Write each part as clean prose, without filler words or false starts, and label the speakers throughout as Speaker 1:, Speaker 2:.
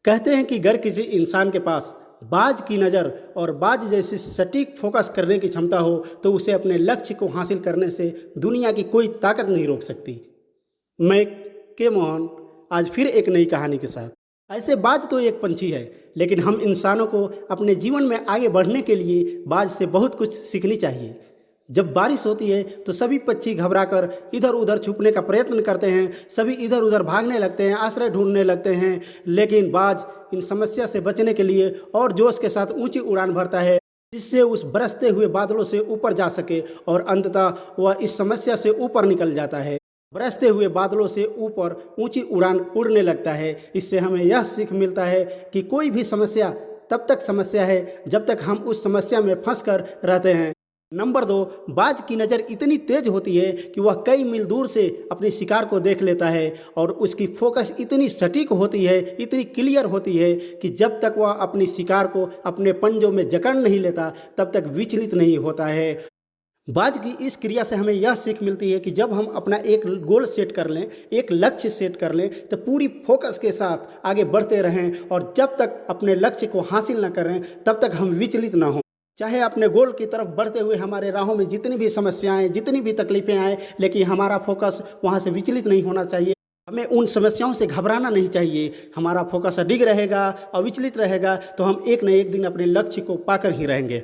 Speaker 1: कहते हैं कि अगर किसी इंसान के पास बाज की नज़र और बाज जैसी सटीक फोकस करने की क्षमता हो तो उसे अपने लक्ष्य को हासिल करने से दुनिया की कोई ताकत नहीं रोक सकती। मैं के मोहन आज फिर एक नई कहानी के साथ। ऐसे बाज तो एक पंछी है, लेकिन हम इंसानों को अपने जीवन में आगे बढ़ने के लिए बाज से बहुत कुछ सीखनी चाहिए। जब बारिश होती है तो सभी पक्षी घबराकर इधर उधर छुपने का प्रयत्न करते हैं, सभी इधर उधर भागने लगते हैं, आश्रय ढूंढने लगते हैं। लेकिन बाज इन समस्या से बचने के लिए और जोश के साथ ऊंची उड़ान भरता है, जिससे उस बरसते हुए बादलों से ऊपर जा सके और अंततः वह इस समस्या से ऊपर निकल जाता है। बरसते हुए बादलों से ऊपर ऊंची उड़ान उड़ने लगता है। इससे हमें यह सीख मिलता है कि कोई भी समस्या तब तक समस्या है जब तक हम उस समस्या में फंस कर रहते हैं। नंबर 2, बाज की नज़र इतनी तेज होती है कि वह कई मील दूर से अपने शिकार को देख लेता है और उसकी फोकस इतनी सटीक होती है, इतनी क्लियर होती है कि जब तक वह अपनी शिकार को अपने पंजों में जकड़ नहीं लेता तब तक विचलित नहीं होता है। बाज की इस क्रिया से हमें यह सीख मिलती है कि जब हम अपना एक गोल सेट कर लें, एक लक्ष्य सेट कर लें, तो पूरी फोकस के साथ आगे बढ़ते रहें और जब तक अपने लक्ष्य को हासिल न करें तब तक हम विचलित ना हों। चाहे अपने गोल की तरफ बढ़ते हुए हमारे राहों में जितनी भी समस्याएं, जितनी भी तकलीफ़ें आए, लेकिन हमारा फोकस वहां से विचलित नहीं होना चाहिए। हमें उन समस्याओं से घबराना नहीं चाहिए। हमारा फोकस अडिग रहेगा और विचलित रहेगा तो हम एक न एक दिन अपने लक्ष्य को पाकर ही रहेंगे।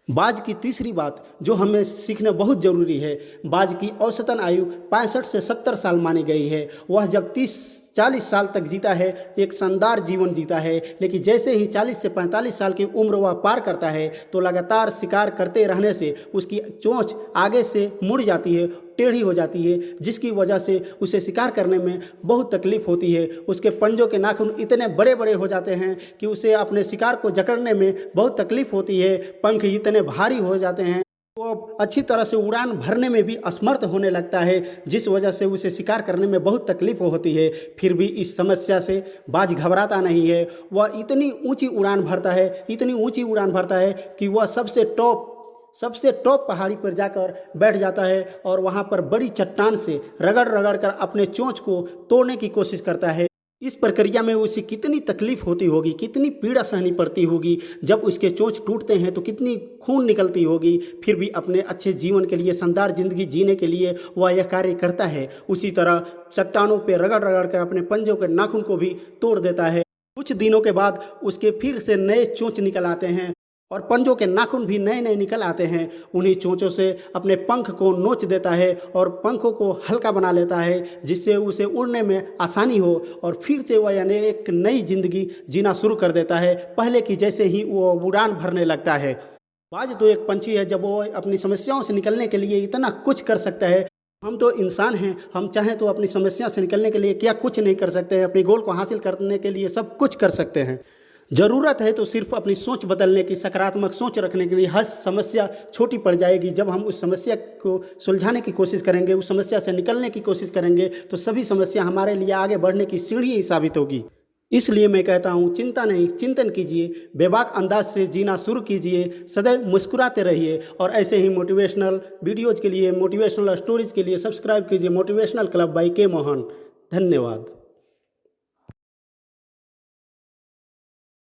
Speaker 1: बाज की तीसरी बात जो हमें सीखना बहुत ज़रूरी है, बाज की औसतन आयु 65 से 70 साल मानी गई है। वह जब 30-40 साल तक जीता है, एक शानदार जीवन जीता है, लेकिन जैसे ही 40 से 45 साल की उम्र वह पार करता है तो लगातार शिकार करते रहने से उसकी चोंच आगे से मुड़ जाती है, टेढ़ी हो जाती है, जिसकी वजह से उसे शिकार करने में बहुत तकलीफ होती है। उसके पंजों के नाखून इतने बड़े बड़े हो जाते हैं कि उसे अपने शिकार को जकड़ने में बहुत तकलीफ होती है। पंख इतने भारी हो जाते हैं, वो अच्छी तरह से उड़ान भरने में भी असमर्थ होने लगता है, जिस वजह से उसे शिकार करने में बहुत तकलीफ होती है। फिर भी इस समस्या से बाज घबराता नहीं है। वह इतनी ऊंची उड़ान भरता है, इतनी ऊंची उड़ान भरता है कि वह सबसे टॉप पहाड़ी पर जाकर बैठ जाता है और वहाँ पर बड़ी चट्टान से रगड़ रगड़ कर अपने चोंच को तोड़ने की कोशिश करता है। इस प्रक्रिया में उसे कितनी तकलीफ होती होगी, कितनी पीड़ा सहनी पड़ती होगी। जब उसके चोंच टूटते हैं तो कितनी खून निकलती होगी। फिर भी अपने अच्छे जीवन के लिए, शानदार जिंदगी जीने के लिए वह यह कार्य करता है। उसी तरह चट्टानों पर रगड़ रगड़ कर अपने पंजों के नाखून को भी तोड़ देता है। कुछ दिनों के बाद उसके फिर से नए चोंच निकल आते हैं और पंजों के नाखून भी नए नए निकल आते हैं। उन्हीं चोंचों से अपने पंख को नोच देता है और पंखों को हल्का बना लेता है, जिससे उसे उड़ने में आसानी हो और फिर से वह यानी एक नई जिंदगी जीना शुरू कर देता है, पहले की जैसे ही वो उड़ान भरने लगता है। बाज तो एक पंछी है, जब वो अपनी समस्याओं से निकलने के लिए इतना कुछ कर सकता है। हम तो इंसान हैं, हम चाहें तो अपनी समस्या से निकलने के लिए क्या कुछ नहीं कर सकते हैं। अपने गोल को हासिल करने के लिए सब कुछ कर सकते हैं। ज़रूरत है तो सिर्फ अपनी सोच बदलने की, सकारात्मक सोच रखने के लिए। हर समस्या छोटी पड़ जाएगी जब हम उस समस्या को सुलझाने की कोशिश करेंगे, उस समस्या से निकलने की कोशिश करेंगे, तो सभी समस्या हमारे लिए आगे बढ़ने की सीढ़ी ही साबित होगी। इसलिए मैं कहता हूँ, चिंता नहीं, चिंतन कीजिए, बेबाक अंदाज से जीना शुरू कीजिए, सदैव मुस्कुराते रहिए और ऐसे ही मोटिवेशनल वीडियोज़ के लिए, मोटिवेशनल स्टोरीज़ के लिए सब्सक्राइब कीजिए मोटिवेशनल क्लब बाय के मोहन। धन्यवाद।